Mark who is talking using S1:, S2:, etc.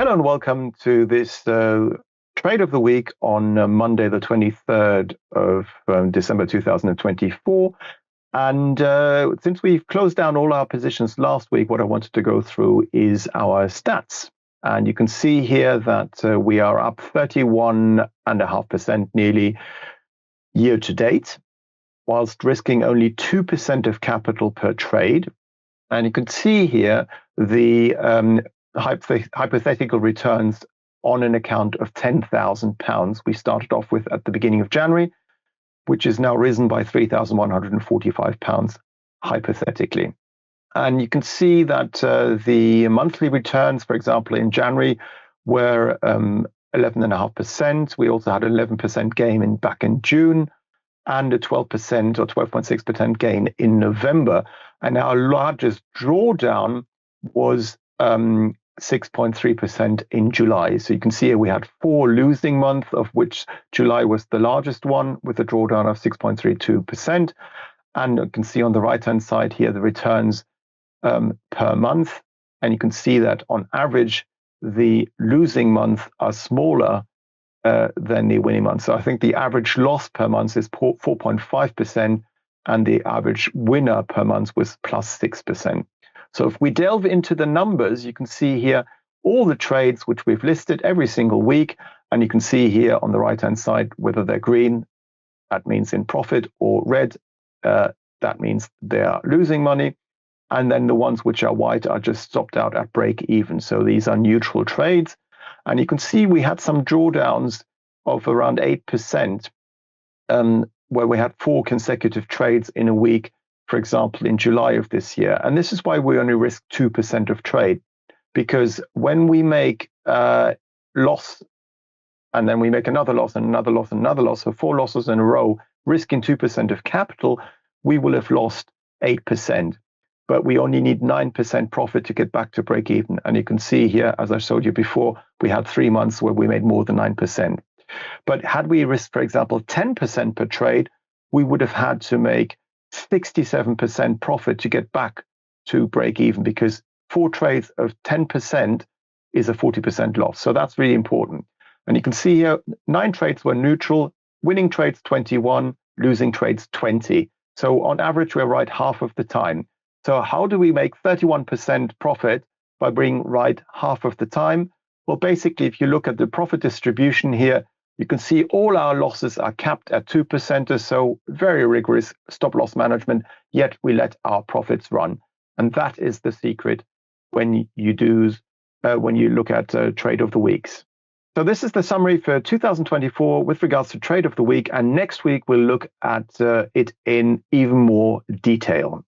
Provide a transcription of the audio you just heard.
S1: Hello and welcome to this trade of the week on Monday, the 23rd of December 2024. And since we've closed down all our positions last week, what I wanted to go through is our stats. And you can see here that we are up 31.5% nearly year to date, whilst risking only 2% of capital per trade. And you can see here the hypothetical returns on an account of £10,000 we started off with at the beginning of January, which is now risen by £3,145 hypothetically. And you can see that the monthly returns, for example, in January were 11.5%. We also had an 11% gain back in June and a 12% or 12.6% gain in November. And our largest drawdown was 6.3% in July. So you can see here we had 4 losing months, of which July was the largest one with a drawdown of 6.32%. And you can see on the right-hand side here the returns per month. And you can see that on average, the losing months are smaller than the winning months. So I think the average loss per month is 4.5%, and the average winner per month was plus 6%. So if we delve into the numbers, you can see here all the trades which we've listed every single week. And you can see here on the right-hand side, whether they're green, that means in profit, or red, that means they are losing money. And then the ones which are white are just stopped out at break even. So these are neutral trades. And you can see we had some drawdowns of around 8%, where we had 4 consecutive trades in a week, for example, in July of this year. And this is why we only risk 2% of trade, because when we make loss, and then we make another loss and another loss and another loss, so 4 losses in a row, risking 2% of capital, we will have lost 8%. But we only need 9% profit to get back to break even. And you can see here, as I showed you before, we had 3 months where we made more than 9%. But had we risked, for example, 10% per trade, we would have had to make 67% profit to get back to break even, because 4 trades of 10% is a 40% loss. So that's really important. And you can see here, 9 trades were neutral, winning trades 21, losing trades 20. So on average, we're right half of the time. So how do we make 31% profit by being right half of the time? Well, basically, if you look at the profit distribution here, you can see all our losses are capped at 2% or so, very rigorous stop loss management, yet we let our profits run. And that is the secret when you look at trade of the weeks. So this is the summary for 2024 with regards to trade of the week. And next week, we'll look at it in even more detail.